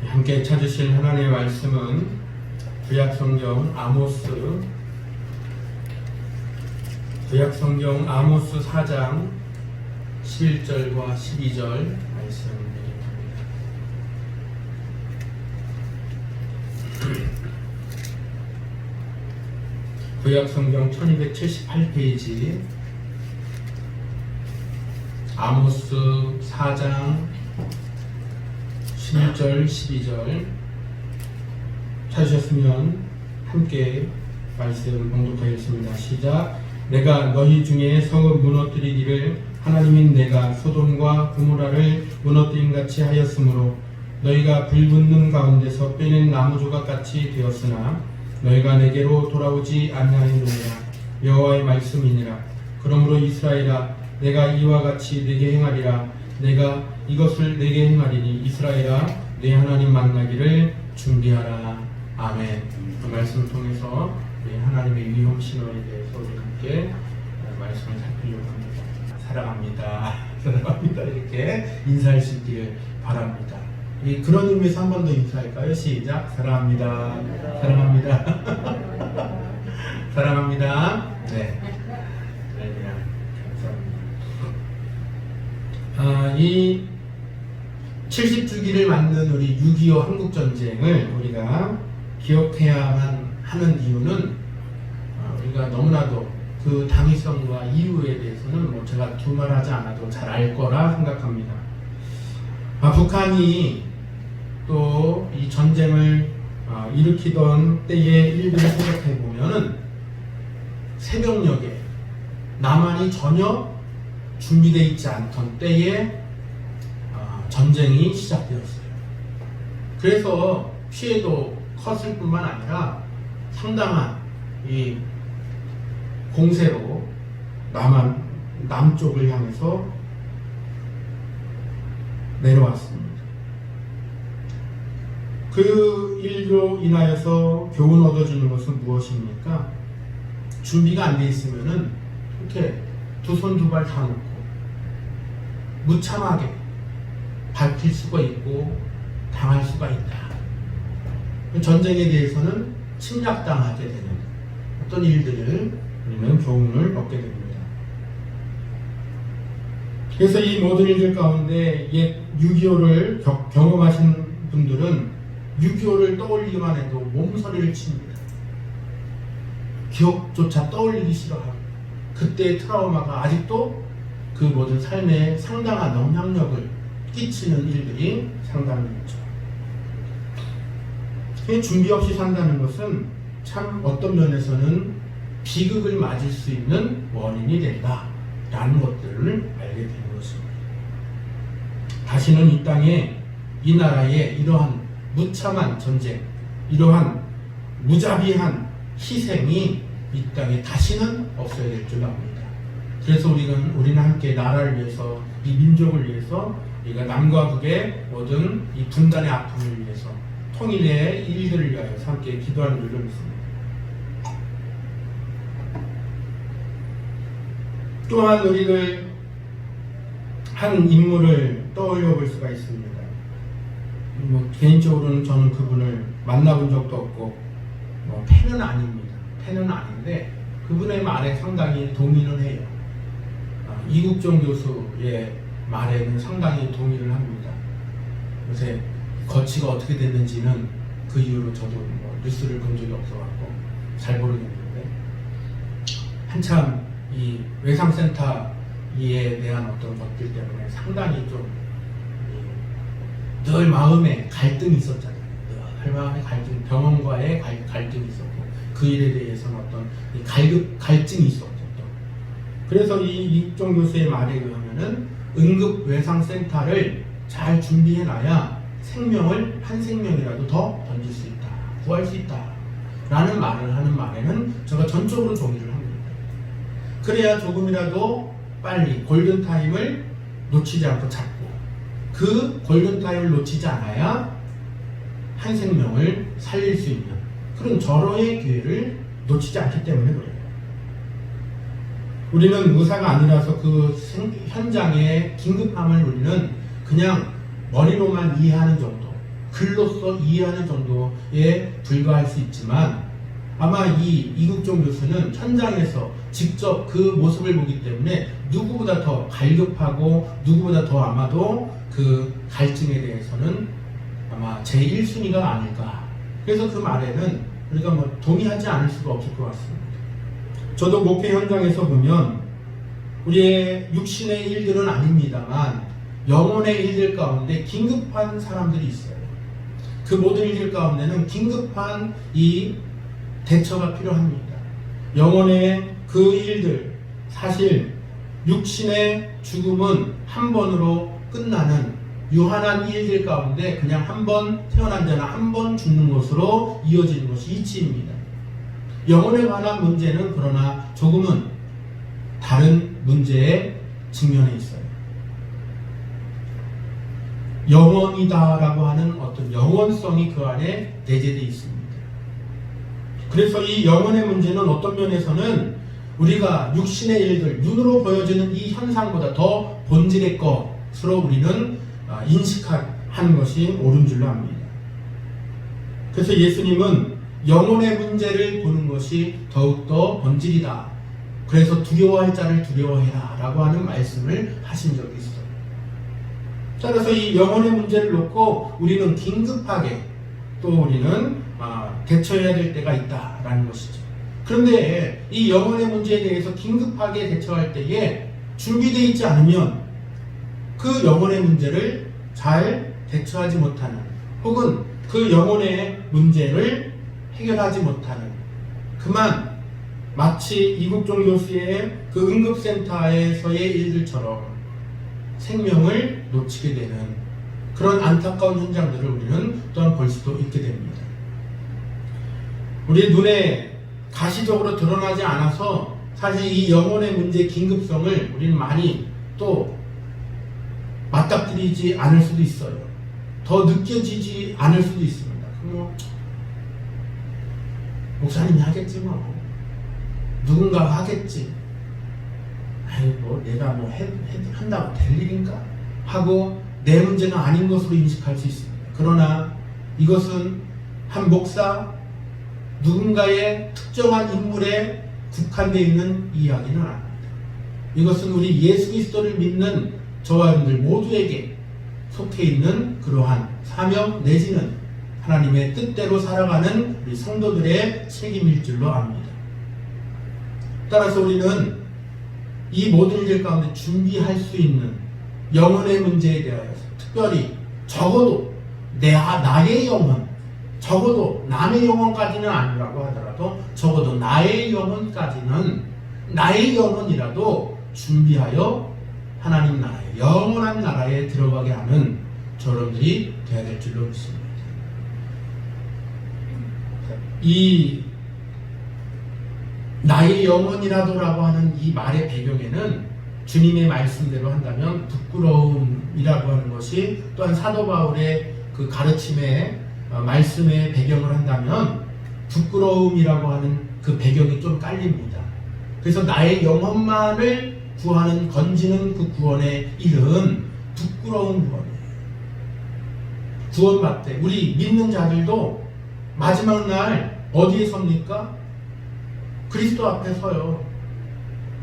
함께 찾으실 하나님의 말씀은 구약성경 아모스 4장 11절과 12절 말씀드립니다. 구약성경 1278페이지 아모스 4장 11절 12절 찾으셨으면 함께 말씀 봉독하겠습니다. 시작. 내가 너희 중에 성읍 무너뜨리기를 하나님인 내가 소돔과 고모라를 무너뜨림같이 하였으므로 너희가 불붙는 가운데서 빼낸 나무 조각같이 되었으나 너희가 내게로 돌아오지 아니하였느니라. 여호와의 말씀이니라. 그러므로 이스라엘아, 내가 이와 같이 내게 행하리라. 내가 이것을 내게 행하리니 이스라엘아, 내 하나님 만나기를 준비하라. 아멘. 그 말씀을 통해서 우리 하나님의 위험 신호에 대해서 우리 함께 말씀을 살피려고 합니다. 사랑합니다. 사랑합니다. 이렇게 인사할 수 있기를 바랍니다. 그런 의미에서 한 번 더 인사할까요? 시작. 사랑합니다. 사랑합니다. 사랑합니다. 네. 이 70주기를 맞는 우리 6.25 한국전쟁을 우리가 기억해야만 하는 이유는 우리가 너무나도 그 당위성과 이유에 대해서는 제가 두말하지 않아도 잘 알 거라 생각합니다. 북한이 또 이 전쟁을 일으키던 때의 일들을 생각해 보면은 새벽녘에 남한이 전혀 준비되어 있지 않던 때에 전쟁이 시작되었어요. 그래서 피해도 컸을 뿐만 아니라 상당한 이 공세로 남쪽을 향해서 내려왔습니다. 그 일로 인하여서 교훈 얻어주는 것은 무엇입니까? 준비가 안 돼 있으면은 이렇게 두 손 두 발 다 놓고 무참하게 밝힐 수가 있고 당할 수가 있다. 전쟁에 대해서는 침략당하게 되는 어떤 일들을 우리는 교훈을 얻게 됩니다. 그래서 이 모든 일들 가운데 옛 6.25를 경험하신 분들은 6.25를 떠올리기만 해도 몸서리를 칩니다. 기억조차 떠올리기 싫어하고 그때의 트라우마가 아직도 그 모든 삶에 상당한 영향력을 끼치는 일들이 상당히 있죠. 준비 없이 산다는 것은 참 어떤 면에서는 비극을 맞을 수 있는 원인이 된다라는 것들을 알게 되는 것입니다. 다시는 이 땅에 이 나라에 이러한 무참한 전쟁, 이러한 무자비한 희생이 이 땅에 다시는 없어야 될 줄 압니다. 그래서 우리는 함께 나라를 위해서, 이 민족을 위해서, 우리가 남과 북의 모든 이 분단의 아픔을 위해서, 통일의 일들을 위하여 함께 기도하는 줄로 믿습니다. 또한 우리들 한 인물을 떠올려 볼 수가 있습니다. 개인적으로는 저는 그분을 만나본 적도 없고 팬은 아닙니다. 팬은 아닌데 그분의 말에 상당히 동의는 해요. 이국종 교수의 말에는 상당히 동의를 합니다. 요새 거치가 어떻게 됐는지는 그 이후로 저도 뉴스를 본 적이 없어갖고 잘 모르겠는데 한참 이 외상센터에 대한 어떤 것들 때문에 상당히 좀 늘 마음에 갈등이 있었잖아요. 늘 마음에 갈등, 병원과의 갈등이 있었고 그 일에 대해서는 어떤 갈증이 있었죠. 그래서 이 이국종 교수의 말에 의하면은 응급 외상센터를 잘 준비해놔야 생명을 한 생명이라도 더 던질 수 있다, 구할 수 있다 라는 말을 하는 말에는 제가 전적으로 동의를 합니다. 그래야 조금이라도 빨리 골든타임을 놓치지 않고 잡고 그 골든타임을 놓치지 않아야 한 생명을 살릴 수 있는 그런 절호의 기회를 놓치지 않기 때문에 그래요. 우리는 의사가 아니라서 그 현장의 긴급함을 우리는 그냥 머리로만 이해하는 정도, 글로써 이해하는 정도에 불과할 수 있지만 아마 이 이국종 교수는 현장에서 직접 그 모습을 보기 때문에 누구보다 더 갈급하고 누구보다 더 아마도 그 갈증에 대해서는 아마 제1순위가 아닐까. 그래서 그 말에는 우리가 뭐 동의하지 않을 수가 없을 것 같습니다. 저도 목회 현장에서 보면 우리의 육신의 일들은 아닙니다만 영혼의 일들 가운데 긴급한 사람들이 있어요. 그 모든 일들 가운데는 긴급한 이 대처가 필요합니다. 영혼의 그 일들, 사실 육신의 죽음은 한 번으로 끝나는 유한한 일들 가운데 그냥 한 번 태어난 자나 한 번 죽는 것으로 이어지는 것이 이치입니다. 영혼에 관한 문제는 그러나 조금은 다른 문제에 직면해 있어요. 영원이다라고 하는 어떤 영원성이 그 안에 내재되어 있습니다. 그래서 이 영혼의 문제는 어떤 면에서는 우리가 육신의 일들, 눈으로 보여지는 이 현상보다 더 본질의 것으로 우리는 인식하는 것이 옳은 줄로 압니다. 그래서 예수님은 영혼의 문제를 보는 것이 더욱더 본질이다. 그래서 두려워할 자를 두려워해라 라고 하는 말씀을 하신 적이 있어요. 따라서 이 영혼의 문제를 놓고 우리는 긴급하게 또 우리는 대처해야 될 때가 있다라는 것이죠. 그런데 이 영혼의 문제에 대해서 긴급하게 대처할 때에 준비되어 있지 않으면 그 영혼의 문제를 잘 대처하지 못하는 혹은 그 영혼의 문제를 해결하지 못하는 그만 마치 이국종 교수의 그 응급센터에서의 일들처럼 생명을 놓치게 되는 그런 안타까운 현장들을 우리는 또한 볼 수도 있게 됩니다. 우리의 눈에 가시적으로 드러나지 않아서 사실 이 영혼의 문제의 긴급성을 우리는 많이 또 맞닥뜨리지 않을 수도 있어요. 더 느껴지지 않을 수도 있습니다. 뭐 목사님이 하겠지 뭐 누군가가 하겠지. 아이 뭐 내가 뭐 한다고 될 일인가 하고 내 문제는 아닌 것으로 인식할 수 있습니다. 그러나 이것은 한 목사 누군가의 특정한 인물에 국한되어 있는 이야기는 아닙니다. 이것은 우리 예수 그리스도를 믿는 저와 여러분들 모두에게 속해 있는 그러한 사명 내지는 하나님의 뜻대로 살아가는 우리 성도들의 책임일 줄로 압니다. 따라서 우리는 이 모든 일 가운데 준비할 수 있는 영혼의 문제에 대하여서 특별히 적어도 나의 영혼, 적어도 남의 영혼까지는 아니라고 하더라도 적어도 나의 영혼까지는 나의 영혼이라도 준비하여 하나님 나라에 영원한 나라에 들어가게 하는 저러분들이 되어야 될 줄로 믿습니다. 이 나의 영혼이라도라고 하는 이 말의 배경에는 주님의 말씀대로 한다면 부끄러움이라고 하는 것이 또한 사도 바울의 그 가르침의 말씀의 배경을 한다면 부끄러움이라고 하는 그 배경이 좀 깔립니다. 그래서 나의 영혼만을 구하는 건지는 그 구원의 일은 부끄러운 구원이에요. 구원받되 우리 믿는 자들도 마지막 날 어디에 섭니까? 그리스도 앞에 서요.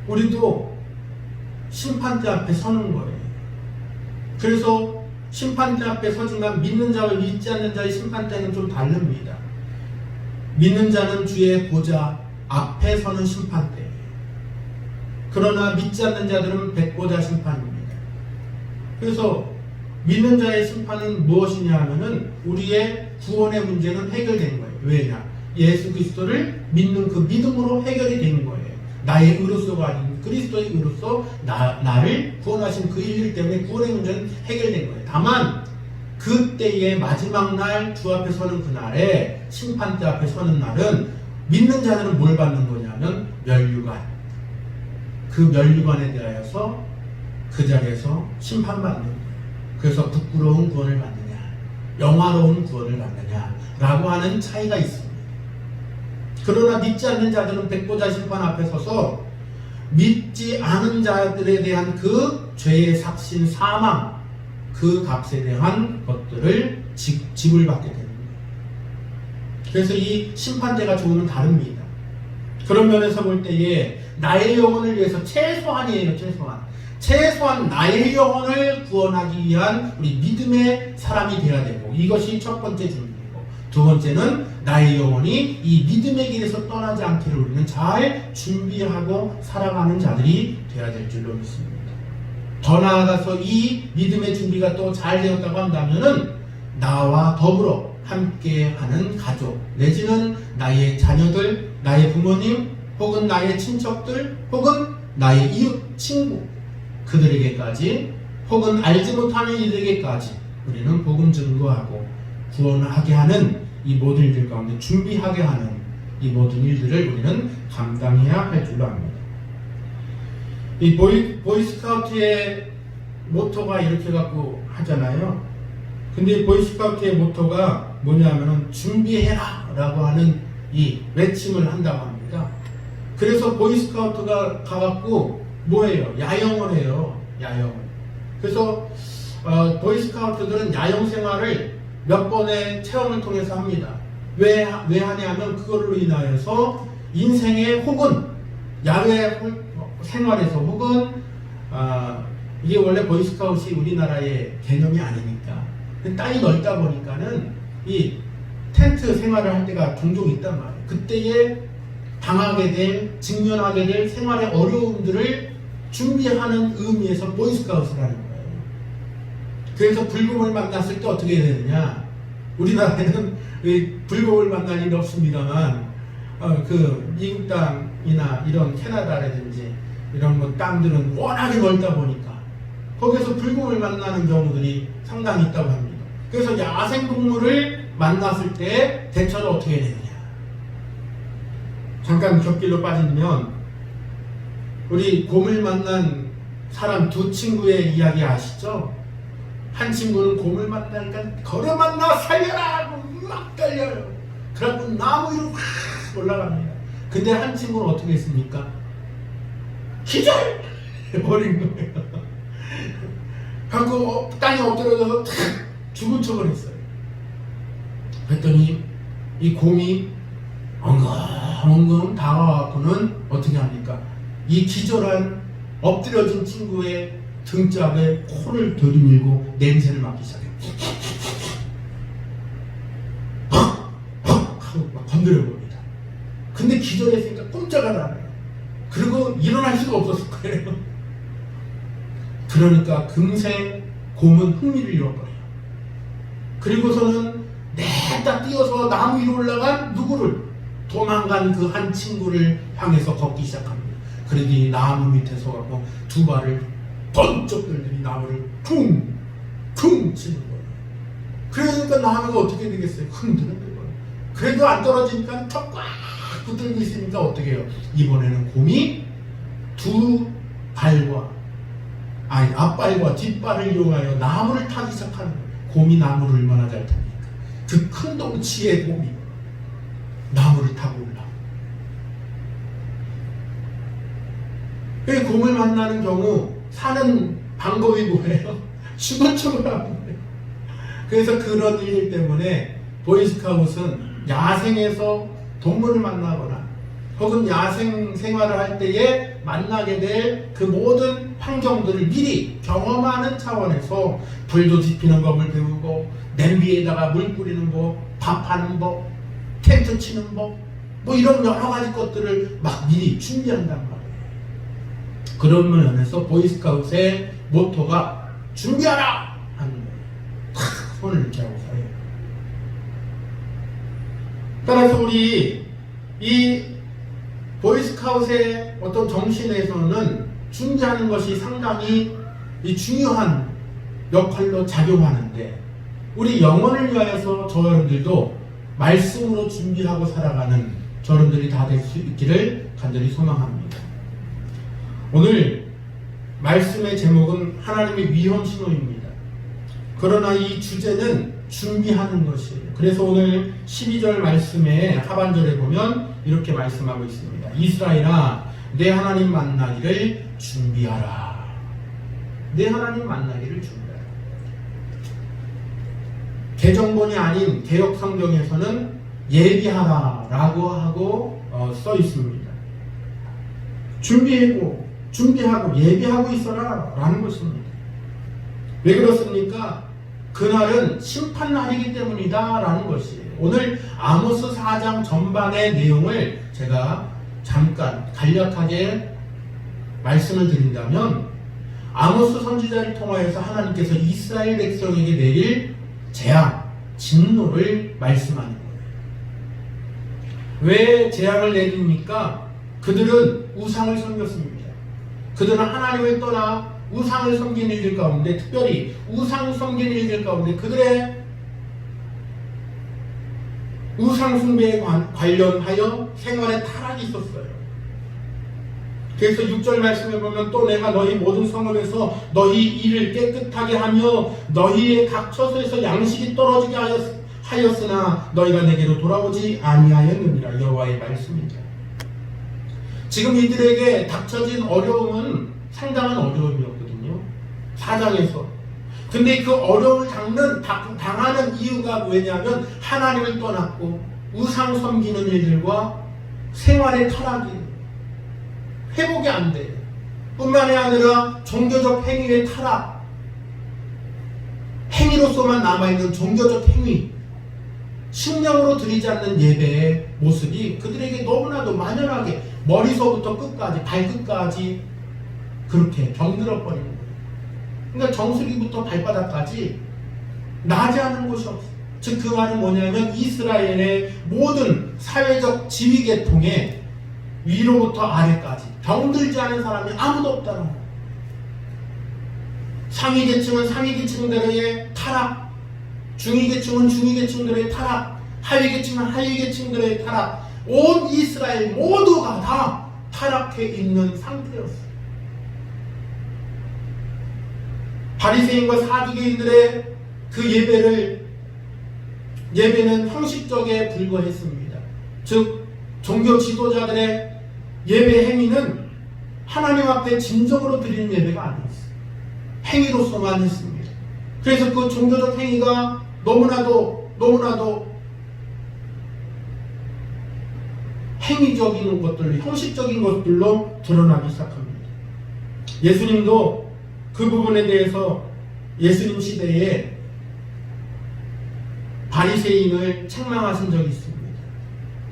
우리도 심판대 앞에 서는 거예요. 그래서 심판대 앞에 서지만 믿는 자와 믿지 않는 자의 심판대는 좀 다릅니다. 믿는 자는 주의 보좌 앞에 서는 심판대. 그러나 믿지 않는 자들은 백보자 심판입니다. 그래서 믿는 자의 심판은 무엇이냐 하면은 우리의 구원의 문제는 해결된 거예요. 왜냐? 예수 그리스도를 믿는 그 믿음으로 해결이 되는 거예요. 나의 의로서가 아닌 그리스도의 의로서 나를 구원하신 그 일 때문에 구원의 문제는 해결된 거예요. 다만 그때의 마지막 날 주 앞에 서는 그날에 심판대 앞에 서는 날은 믿는 자들은 뭘 받는 거냐면 멸류관. 그 멸류관에 대하여서 그 자리에서 심판받는 거예요. 그래서 부끄러운 구원을 받느냐 영화로운 구원을 받느냐 라고 하는 차이가 있습니다. 그러나 믿지 않는 자들은 백보자 심판 앞에 서서 믿지 않은 자들에 대한 그 죄의 삭신 사망 그 값에 대한 것들을 집을 받게 됩니다. 그래서 이 심판대가 조금은 다릅니다. 그런 면에서 볼 때에 나의 영혼을 위해서 최소한이에요. 최소한 나의 영혼을 구원하기 위한 우리 믿음의 사람이 되어야 되고, 이것이 첫 번째 준비이고, 두 번째는 나의 영혼이 이 믿음의 길에서 떠나지 않기를 우리는 잘 준비하고 살아가는 자들이 되어야 될 줄로 믿습니다. 더 나아가서 이 믿음의 준비가 또 잘 되었다고 한다면은 나와 더불어 함께하는 가족, 내지는 나의 자녀들, 나의 부모님, 혹은 나의 친척들, 혹은 나의 이웃, 친구, 그들에게까지, 혹은 알지 못하는 이들에게까지 우리는 복음 증거하고 구원하게 하는 이 모든 일들 가운데 준비하게 하는 이 모든 일들을 우리는 감당해야 할 줄로 압니다. 이 보이스카우트의 모토가 이렇게 갖고 하잖아요. 근데 보이스카우트의 모토가 뭐냐면은 준비해라 라고 하는 이 외침을 한다고 합니다. 그래서 보이스카우트가 가갖고 뭐예요? 야영을 해요. 야영. 그래서 보이스카우트들은 야영 생활을 몇 번의 체험을 통해서 합니다. 왜 하냐면 그걸로 인하여서 인생의 혹은 야외 생활에서 혹은 이게 원래 보이스카우트이 우리나라의 개념이 아니니까 땅이 넓다 보니까는 이 텐트 생활을 할 때가 종종 있단 말이에요. 그때에 당하게 될, 직면하게 될 생활의 어려움들을 준비하는 의미에서 보이스카우트를 하는 거예요. 그래서 불금을 만났을 때 어떻게 해야 되느냐? 우리나라에는 불금을 만날 일이 없습니다만 그 미국 땅이나 이런 캐나다라든지 이런 뭐 땅들은 워낙에 넓다 보니까 거기서 불금을 만나는 경우들이 상당히 있다고 합니다. 그래서 야생동물을 만났을 때 대처를 어떻게 해야 되느냐? 잠깐 곁길로 빠지면 우리 곰을 만난 사람 두 친구의 이야기 아시죠? 한 친구는 곰을 만나니까 걸어 만나 살려라 하고 막 달려요. 그래갖고 나무 위로 확 올라갑니다. 근데 한 친구는 어떻게 했습니까? 기절! 버린 거예요. 그래갖고 땅에 엎드려져서 탁 죽은 척을 했어요. 그랬더니 이 곰이 엉금 다가와갖고는 어떻게 합니까? 이 기절한 엎드려진 친구의 등짝에 코를 들이밀고 냄새를 맡기 시작해요. 하고 막 건드려봅니다. 근데 기절했으니까 꼼짝을 안 해요. 그리고 일어날 수가 없었을 거예요. 그러니까 금세 곰은 흥미를 잃어버려요. 그리고서는 냅다 뛰어서 나무 위로 올라간 누구를? 도망간 그 한 친구를 향해서 걷기 시작합니다. 그러더니 나무 밑에 서가고 두 발을 번쩍 들더니 나무를 퉁퉁 치는 거예요. 그러니까 나무가 어떻게 되겠어요? 흔드는 거예요. 그래도 안 떨어지니까 턱 꽉 붙들고 있으니까 어떻게 해요? 이번에는 곰이 두 발과 앞발과 뒷발을 이용하여 나무를 타기 시작하는 거예요. 곰이 나무를 얼마나 잘 탑니까? 그 큰 덩치의 곰이 나무를 타고 올라옵니다. 곰을 만나는 경우 사는 방법이 뭐예요? 죽은 척을 하는 거예요. 그래서 그런 일 때문에 보이스카웃은 야생에서 동물을 만나거나 혹은 야생 생활을 할 때에 만나게 될 그 모든 환경들을 미리 경험하는 차원에서 불도 지피는 법을 배우고 냄비에다가 물 뿌리는 법, 밥하는 법, 텐트 치는 법, 뭐 이런 여러 가지 것들을 막 미리 준비한단 말이에요. 그런 면에서 보이스카웃의 모토가 준비하라! 하는 거예요. 탁 손을 이렇게 하고 살아요. 따라서 우리 이 보이스카웃의 어떤 정신에서는 준비하는 것이 상당히 중요한 역할로 작용하는데 우리 영혼을 위하여서 저여러분들도 말씀으로 준비하고 살아가는 저여러분들이 다 될 수 있기를 간절히 소망합니다. 오늘 말씀의 제목은 하나님의 위험 신호입니다. 그러나 이 주제는 준비하는 것이에요. 그래서 오늘 12절 말씀의 하반절에 보면 이렇게 말씀하고 있습니다. 이스라엘아, 내 하나님 만나기를 준비하라. 내 하나님 만나기를 준비하라. 개정본이 아닌 개역 성경에서는 예비하라라고 하고 써 있습니다. 준비하고 예비하고 있어라라는 것입니다. 왜 그렇습니까? 그날은 심판날이기 때문이다라는 것이에요. 오늘 아모스 4장 전반의 내용을 제가 잠깐 간략하게 말씀을 드린다면, 아모스 선지자를 통하여서 하나님께서 이스라엘 백성에게 내릴 재앙, 진노를 말씀하는 거예요. 왜 재앙을 내립니까? 그들은 우상을 섬겼습니다. 그들은 하나님을 떠나 우상을 섬긴 일들 가운데, 특별히 우상 섬긴 일들 가운데 그들의 우상 숭배에 관련하여 생활에 타락이 있었어요. 그래서 6절 말씀에 보면, 또 내가 너희 모든 성읍에서 너희 일을 깨끗하게 하며 너희의 각 처소에서 양식이 떨어지게 하였으나 너희가 내게로 돌아오지 아니하였느니라. 여호와의 말씀입니다. 지금 이들에게 닥쳐진 어려움은 상당한 어려움이었거든요. 4장에서. 근데 그 어려움을 당하는 이유가 왜냐하면 하나님을 떠났고 우상 섬기는 일들과 생활의 타락이 회복이 안 돼요. 뿐만이 아니라 종교적 행위의 타락, 행위로서만 남아있는 종교적 행위, 심령으로 드리지 않는 예배의 모습이 그들에게 너무나도 만연하게 머리서부터 끝까지, 발끝까지 그렇게 병들어버리는 거예요. 그러니까 정수리부터 발바닥까지 나지 않은 곳이 없어요. 즉 그 말은 뭐냐면, 이스라엘의 모든 사회적 지위계통에 위로부터 아래까지 병들지 않은 사람이 아무도 없다는 거예요. 상위계층은 상위계층들의 타락, 중위계층은 중위계층들의 타락, 하위계층은 하위계층들의 타락, 온 이스라엘 모두가 다 타락해 있는 상태였어요. 바리새인과 사두개인들의 그 예배는 형식적에 불과했습니다. 즉 종교 지도자들의 예배 행위는 하나님 앞에 진정으로 드리는 예배가 아니었어요. 행위로서만 했습니다. 그래서 그 종교적 행위가 너무나도 행위적인 것들로, 형식적인 것들로 드러나기 시작합니다. 예수님도 그 부분에 대해서 예수님 시대에 바리새인을 책망하신 적이 있습니다.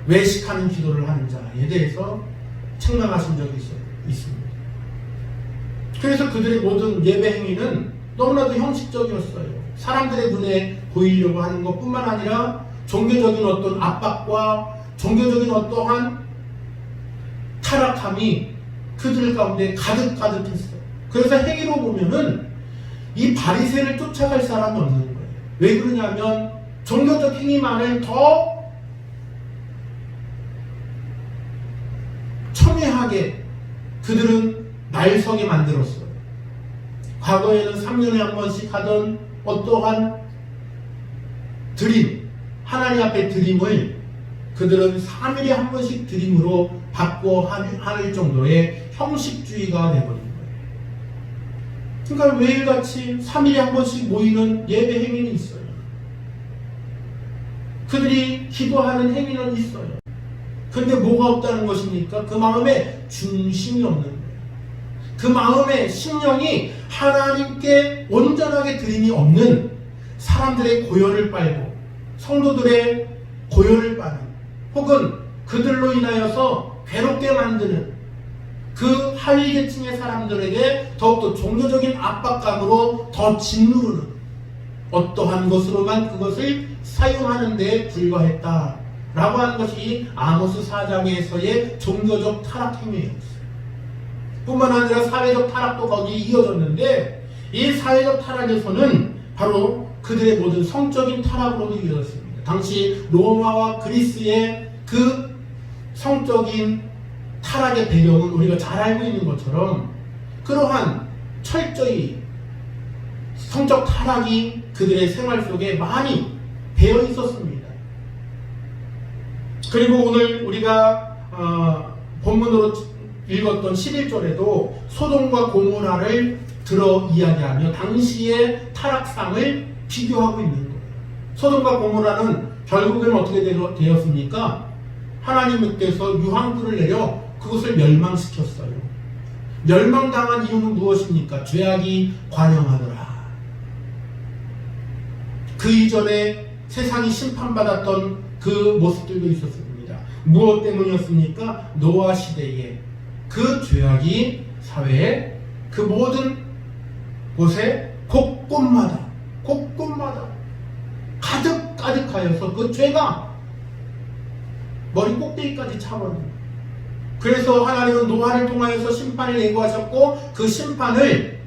외식하는 기도를 하는 자에 대해서 책망하신 적이 있습니다. 그래서 그들의 모든 예배 행위는 너무나도 형식적이었어요. 사람들의 눈에 보이려고 하는 것뿐만 아니라 종교적인 어떤 압박과 종교적인 어떠한 타락함이 그들 가운데 가득했어요. 그래서 행위로 보면은 이 바리새인을 쫓아갈 사람이 없는 거예요. 왜 그러냐면 종교적 행위만을 더 첨예하게 그들은 날서게 만들었어요. 과거에는 3년에 한 번씩 하던 어떠한 드림, 하나님 앞에 드림을 그들은 3일에 한 번씩 드림으로 바꿔 할 정도의 형식주의가 되어버린 거예요. 그러니까 매일같이 3일에 한 번씩 모이는 예배 행위는 있어요. 그들이 기도하는 행위는 있어요. 근데 뭐가 없다는 것입니까? 그 마음에 중심이 없는 거예요. 그 마음의 심령이 하나님께 온전하게 드림이 없는 사람들의 고열을 빨고 성도들의 고열을 빠는, 혹은 그들로 인하여서 괴롭게 만드는 그 하위계층의 사람들에게 더욱더 종교적인 압박감으로 더 짓누르는 어떠한 것으로만 그것을 사용하는 데 불과했다 라고 하는 것이 아모스 4장에서의 종교적 타락 행위였어요. 뿐만 아니라 사회적 타락도 거기에 이어졌는데, 이 사회적 타락에서는 바로 그들의 모든 성적인 타락으로도 이어졌습니다. 당시 로마와 그리스의 그 성적인 타락의 배경은 우리가 잘 알고 있는 것처럼 그러한 철저히 성적 타락이 그들의 생활 속에 많이 배어 있었습니다. 그리고 오늘 우리가 본문으로 읽었던 11절에도 소돔과 고모라를 들어 이야기하며 당시의 타락상을 비교하고 있는 거예요. 소돔과 고모라는 결국에는 어떻게 되었습니까? 하나님께서 유황불을 내려 그것을 멸망시켰어요. 멸망당한 이유는 무엇입니까? 죄악이 관영하더라. 그 이전에 세상이 심판받았던 그 모습들도 있었습니다. 무엇 때문이었습니까? 노아 시대에 그 죄악이 사회에 그 모든 곳에 곳곳마다 가득하여서 그 죄가 머리 꼭대기까지 차버립니다. 그래서 하나님은 노아를 통하여서 심판을 예고하셨고 그 심판을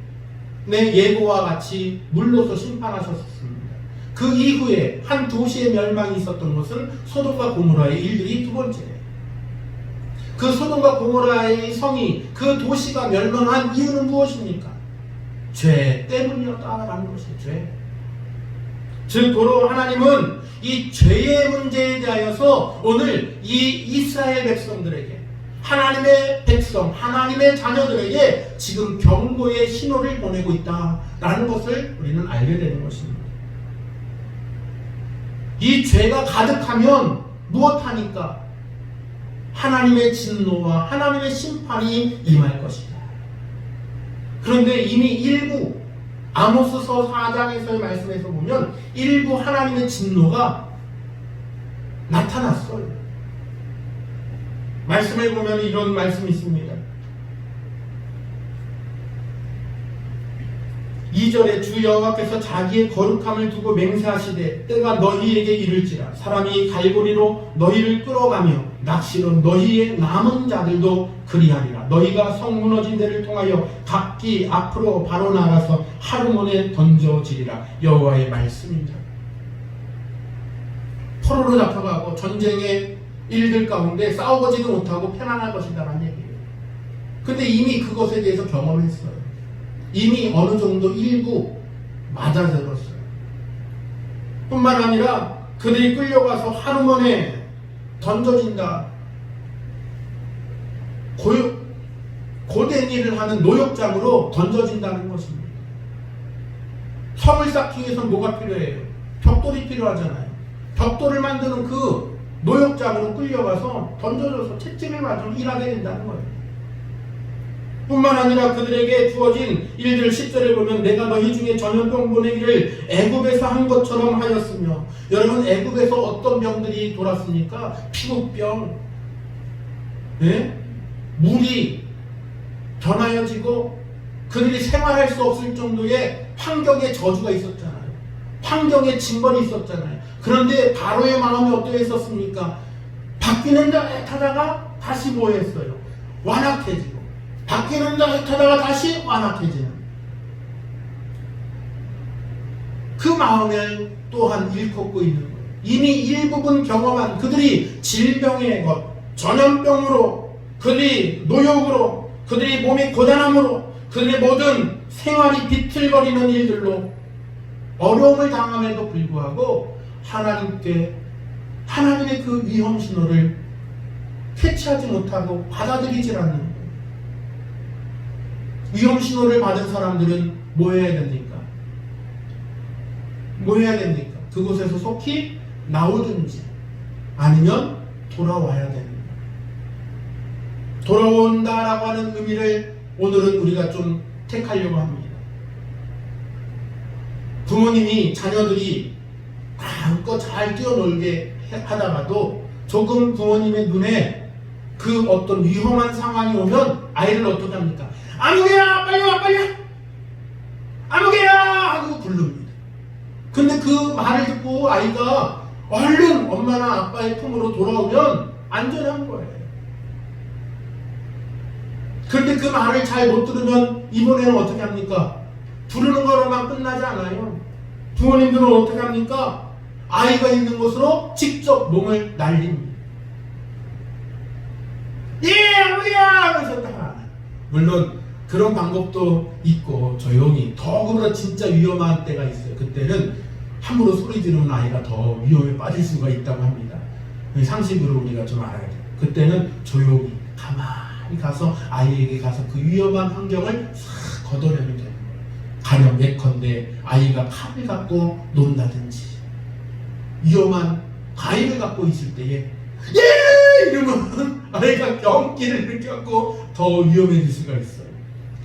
예고와 같이 물로서 심판하셨습니다. 그 이후에 한 도시의 멸망이 있었던 것은 소돔과 고모라의 일들이 두 번째예요. 그 소돔과 고모라의 성이 그 도시가 멸망한 이유는 무엇입니까? 죄 때문이었다라는 것이에요. 죄. 즉 도로 하나님은 이 죄의 문제에 대하여서 오늘 이 이스라엘 백성들에게 하나님의 백성, 하나님의 자녀들에게 지금 경고의 신호를 보내고 있다라는 것을 우리는 알게 되는 것입니다. 이 죄가 가득하면 무엇하니까? 하나님의 진노와 하나님의 심판이 임할 것이다. 그런데 이미 일부 아모스서 4장에서의 말씀에서 보면 일부 하나님의 진노가 나타났어요. 말씀을 보면 이런 말씀이 있습니다. 2절에 주 여호와께서 자기의 거룩함을 두고 맹세하시되 때가 너희에게 이를지라 사람이 갈고리로 너희를 끌어가며 낚시로 너희의 남은 자들도 그리하리라. 너희가 성 무너진 데를 통하여 각기 앞으로 바로 나가서 하루몬에 던져지리라. 여호와의 말씀입니다. 포로로 잡혀가고 전쟁의 일들 가운데 싸워보지도 못하고 편안할 것이다라는 얘기예요. 근데 이미 그것에 대해서 경험했어요. 이미 어느 정도 일부 맞아들었어요. 뿐만 아니라 그들이 끌려가서 하루만에 던져진다. 고된 일을 하는 노역장으로 던져진다는 것입니다. 성을 쌓기 위해서는 뭐가 필요해요? 벽돌이 필요하잖아요. 벽돌을 만드는 그 노역장으로 끌려가서 던져져서 채찍을 맞으면 일하게 된다는 거예요. 뿐만 아니라 그들에게 주어진 일들 10절을 보면 내가 너희 중에 전염병 보내기를 애굽에서 한 것처럼 하였으며, 여러분 애굽에서 어떤 병들이 돌았습니까? 피부병, 물이 변하여지고 그들이 생활할 수 없을 정도의 환경의 저주가 있었잖아요. 환경의 징벌이 있었잖아요. 그런데 바로의 마음이 어떠했었습니까? 바뀌는 자 타다가 다시 뭐 했어요? 완악해지고, 바뀌는 자 타다가 다시 완악해지는 그 마음을 또한 일컫고 있는 거예요. 이미 일부분 경험한 그들이 질병의 것, 전염병으로, 그들이 노역으로, 그들이 몸이 고단함으로, 그들의 모든 생활이 비틀거리는 일들로 어려움을 당함에도 불구하고 하나님의 그 위험 신호를 캐치하지 못하고 받아들이질 않는 거예요. 위험 신호를 받은 사람들은 뭐 해야 됩니까? 뭐 해야 됩니까? 그곳에서 속히 나오든지 아니면 돌아와야 됩니다. 돌아온다라고 하는 의미를 오늘은 우리가 좀 택하려고 합니다. 부모님이 자녀들이 마음껏 잘 뛰어놀게 하다가도 조금 부모님의 눈에 그 어떤 위험한 상황이 오면 아이를 어떻게 합니까? 아무개야 빨리 와 빨리 와 아무개야 하고 부릅니다. 근데 그 말을 듣고 아이가 얼른 엄마나 아빠의 품으로 돌아오면 안전한 거예요. 그런데 그 말을 잘 못 들으면 이번에는 어떻게 합니까? 부르는 거로만 끝나지 않아요. 부모님들은 어떻게 합니까? 아이가 있는 곳으로 직접 몸을 날립니다. 예, 아버지야! 하면서 다. 물론 그런 방법도 있고 조용히, 더구나 진짜 위험한 때가 있어요. 그때는 함부로 소리 지르는 아이가 더 위험에 빠질 수가 있다고 합니다. 상식으로 우리가 좀 알아야 돼요. 그때는 조용히 가만히 가서 아이에게 가서 그 위험한 환경을 싹 걷어내면 돼요. 가령 예컨대 아이가 칼을 갖고 논다든지 위험한 과일을 갖고 있을 때에 예! 이러면 아이가 경기를 느껴갖고 더 위험해질 수가 있어요.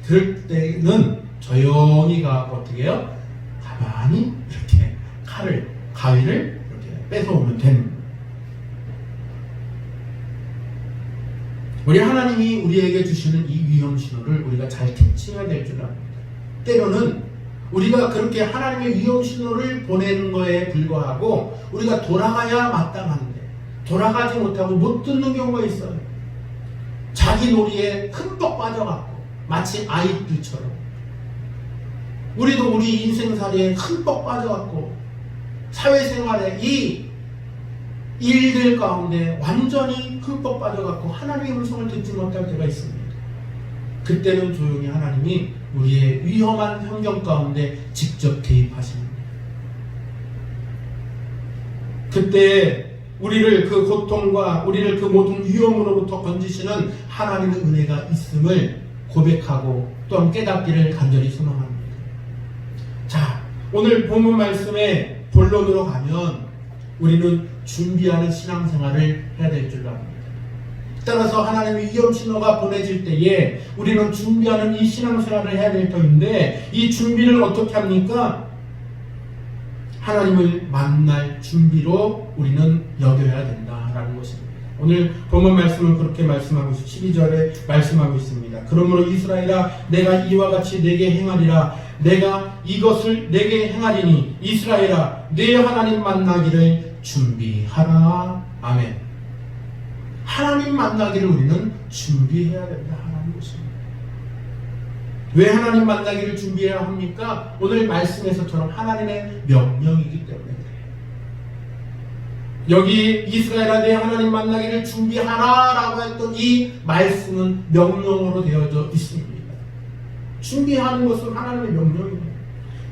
그럴 때는 조용히 가고 어떻게 해요? 가만히 이렇게 가위를 이렇게 뺏어오면 됩니다. 우리 하나님이 우리에게 주시는 이 위험 신호를 우리가 잘 캐치해야 될 줄 압니다. 때로는 우리가 그렇게 하나님의 위험 신호를 보내는 거에 불과하고 우리가 돌아가야 마땅한데 돌아가지 못하고 못 듣는 경우가 있어요. 자기 놀이에 흠뻑 빠져갖고 마치 아이들처럼 우리도 우리 인생살이에 흠뻑 빠져갖고 사회생활에 이 일들 가운데 완전히 흠뻑 빠져갖고 하나님의 음성을 듣지 못할 때가 있습니다. 그때는 조용히 하나님이 우리의 위험한 환경 가운데 직접 개입하십니다. 그때 우리를 그 고통과 우리를 그 모든 위험으로부터 건지시는 하나님의 은혜가 있음을 고백하고 또한 깨닫기를 간절히 소망합니다. 자, 오늘 본문 말씀의 본론으로 가면 우리는 준비하는 신앙생활을 해야 될 줄 압니다. 따라서 하나님의 위험 신호가 보내질 때에 우리는 준비하는 이 신앙생활을 해야 될 터인데 이 준비를 어떻게 합니까? 하나님을 만날 준비로 우리는 여겨야 된다라는 것입니다. 오늘 본문 말씀은 그렇게 말씀하고 12절에 말씀하고 있습니다. 그러므로 이스라엘아 내가 이와 같이 내게 행하리라. 내가 이것을 내게 행하리니 이스라엘아 내 하나님 만나기를 준비하라. 아멘. 하나님 만나기를 우리는 준비해야 된다 하는 것입니다. 왜 하나님 만나기를 준비해야 합니까? 오늘 말씀에서처럼 하나님의 명령이기 때문에 그래요. 여기 이스라엘아 내 하나님 만나기를 준비하라 라고 했던 이 말씀은 명령으로 되어져 있습니다. 준비하는 것은 하나님의 명령입니다.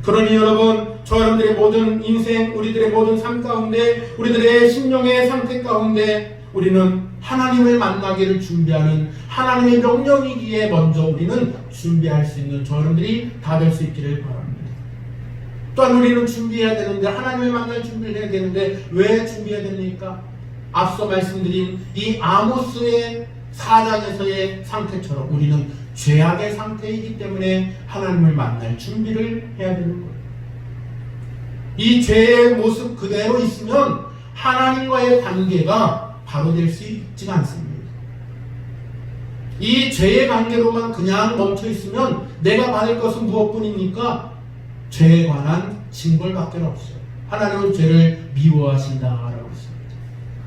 그러니 여러분, 저 여러분들의 모든 인생, 우리들의 모든 삶 가운데, 우리들의 심령의 상태 가운데 우리는 하나님을 만나기를 준비하는 하나님의 명령이기에 먼저 우리는 준비할 수 있는 저 여러분들이 다 될 수 있기를 바랍니다. 또한 우리는 준비해야 되는데, 하나님을 만날 준비를 해야 되는데 왜 준비해야 됩니까? 앞서 말씀드린 이 아모스의 4장에서의 상태처럼 우리는 죄악의 상태이기 때문에 하나님을 만날 준비를 해야 되는 거예요. 이 죄의 모습 그대로 있으면 하나님과의 관계가 바로 될 수 있지가 않습니다. 이 죄의 관계로만 그냥 멈춰 있으면 내가 받을 것은 무엇뿐입니까? 죄에 관한 징벌밖에 없어요. 하나님은 죄를 미워하신다라고 했습니다.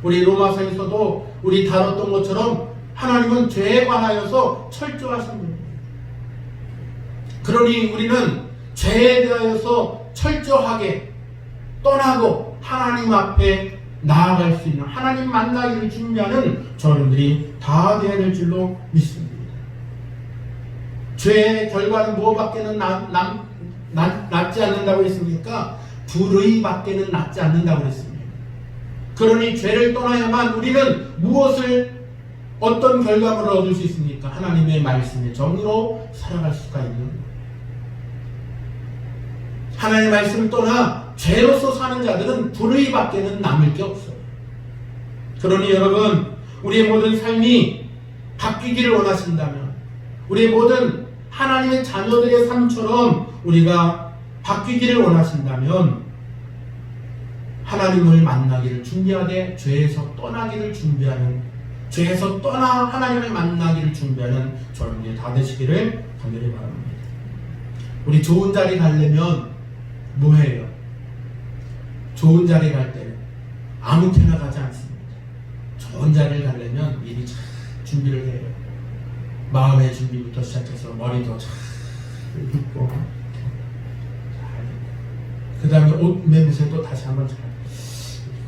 우리 로마서에서도 우리 다뤘던 것처럼 하나님은 죄에 관하여서 철저하십니다. 그러니 우리는 죄에 대하여서 철저하게 떠나고 하나님 앞에 나아갈 수 있는 하나님 만나기를 준비하는 저분들이 다 되어야 될 줄로 믿습니다. 죄의 결과는 무엇밖에는 낫지 않는다고 했습니까? 불의 밖에는 낫지 않는다고 했습니다. 그러니 죄를 떠나야만 우리는 어떤 결과물을 얻을 수 있습니까? 하나님의 말씀의 정의로 살아갈 수가 있는 거예요. 하나님의 말씀을 떠나 죄로서 사는 자들은 불의 밖에는 남을 게 없어요. 그러니 여러분, 우리의 모든 삶이 바뀌기를 원하신다면, 우리의 모든 하나님의 자녀들의 삶처럼 우리가 바뀌기를 원하신다면 하나님을 만나기를 준비하되 죄에서 떠나기를 준비하는, 죄에서 떠나 하나님을 만나기를 준비하는 저희들이 다 되시기를 간절히 바랍니다. 우리 좋은 자리 가려면 뭐해요? 좋은 자리 갈 때는 아무 때나 가지 않습니다. 좋은 자리를 가려면 미리 잘 준비를 해요. 마음의 준비부터 시작해서 머리도 잘 빗고, 그 다음에 옷 매무새도 다시 한번 잘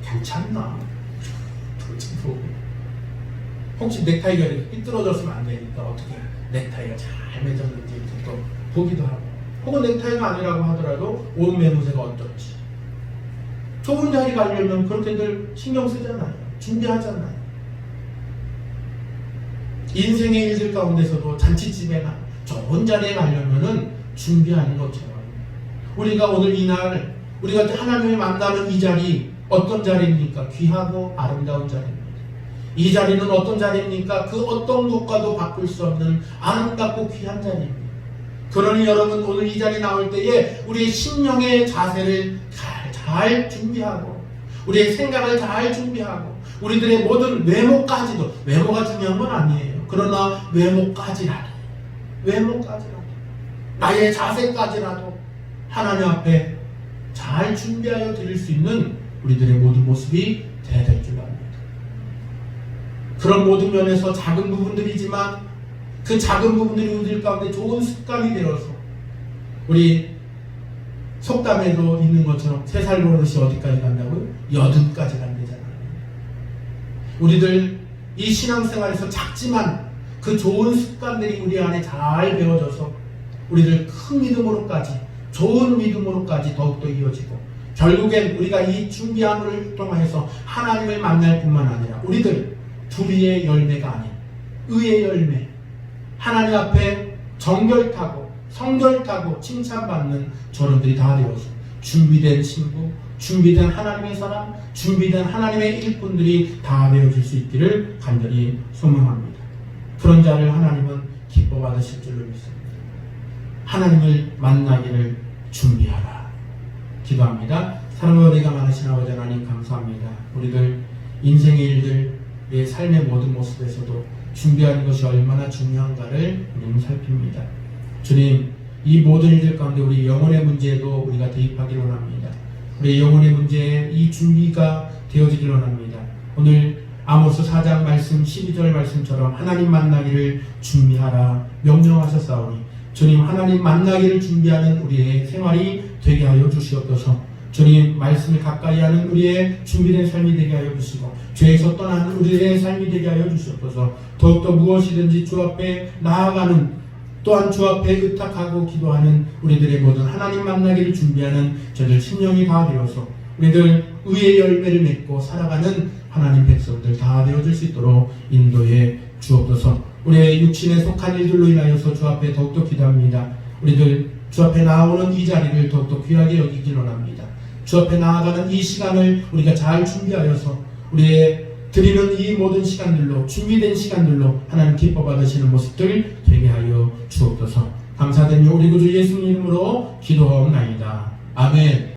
괜찮나? 혹시 넥타이가 이렇게 삐뚤어졌으면 안 되니까 어떻게 넥타이가 잘 맺었는지 또 보기도 하고, 혹은 넥타이가 아니라고 하더라도 옷 매무새가 어떨지. 좋은 자리 가려면 그렇게들 신경 쓰잖아요. 준비하잖아요. 인생의 일들 가운데서도 잔치집에나 좋은 자리에 가려면은 준비하는 것처럼 우리가 오늘 이날 우리가 하나님을 만나는 이 자리, 어떤 자리입니까? 귀하고 아름다운 자리입니다. 이 자리는 어떤 자리입니까? 그 어떤 것과도 바꿀 수 없는 아름답고 귀한 자리입니다. 그러니 여러분 오늘 이 자리에 나올 때에 우리의 심령의 자세를 잘 준비하고 우리의 생각을 잘 준비하고 우리들의 모든 외모까지도, 외모가 중요한 건 아니에요. 그러나 외모까지라도 나의 자세까지라도 하나님 앞에 잘 준비하여 드릴 수 있는 우리들의 모든 모습이 돼야 될 줄 압니다. 그런 모든 면에서 작은 부분들이지만 그 작은 부분들이 우리들 가운데 좋은 습관이 되어서 우리 속담에도 있는 것처럼 3살 버릇이 어디까지 간다고요? 80까지 간대잖아요. 우리들 이 신앙생활에서 작지만 그 좋은 습관들이 우리 안에 잘 배워져서 우리들 큰 믿음으로까지, 좋은 믿음으로까지 더욱더 이어지고 결국엔 우리가 이 준비함을 통해서 하나님을 만날 뿐만 아니라 우리들 불의의 열매가 아닌 의의 열매, 하나님 앞에 정결타고 성결타고 칭찬받는 저런들이 다 되어서 준비된 친구, 준비된 하나님의 사람, 준비된 하나님의 일꾼들이 다 되어질 수 있기를 간절히 소망합니다. 그런 자를 하나님은 기뻐 받으실 줄로 믿습니다. 하나님을 만나기를 준비하라. 기도합니다. 사랑과 은혜가 많으신 아버지 하나님 감사합니다. 우리들 인생의 일들의 삶의 모든 모습에서도 준비하는 것이 얼마나 중요한가를 우리는 살핍니다. 주님, 이 모든 일들 가운데 우리 영혼의 문제에도 우리가 대입하기를 원합니다. 우리 영혼의 문제에 이 준비가 되어지기를 원합니다. 오늘 아모스 4장 말씀 12절 말씀처럼 하나님 만나기를 준비하라 명령하셨사오니 주님, 하나님 만나기를 준비하는 우리의 생활이 되게 하여 주시옵소서. 주님, 말씀을 가까이 하는 우리의 준비된 삶이 되게 하여 주시고 죄에서 떠나는 우리의 삶이 되게 하여 주시옵소서. 더욱더 무엇이든지 주 앞에 나아가는, 또한 주 앞에 의탁하고 기도하는 우리들의 모든 하나님 만나기를 준비하는 저들 심령이 다 되어서 우리들 의의 열매를 맺고 살아가는 하나님 백성들 다 되어질 수 있도록 인도해 주옵소서. 우리의 육신에 속한 일들로 인하여서 주 앞에 더욱더 기도합니다. 우리들 주 앞에 나오는 이 자리를 더욱더 귀하게 여기길 원합니다. 주 앞에 나아가는 이 시간을 우리가 잘 준비하여서 우리의 드리는 이 모든 시간들로, 준비된 시간들로 하나님 기뻐 받으시는 모습들 되게 하여 주옵소서. 감사드리며 우리 구주 예수님 이름으로 기도하옵나이다. 아멘.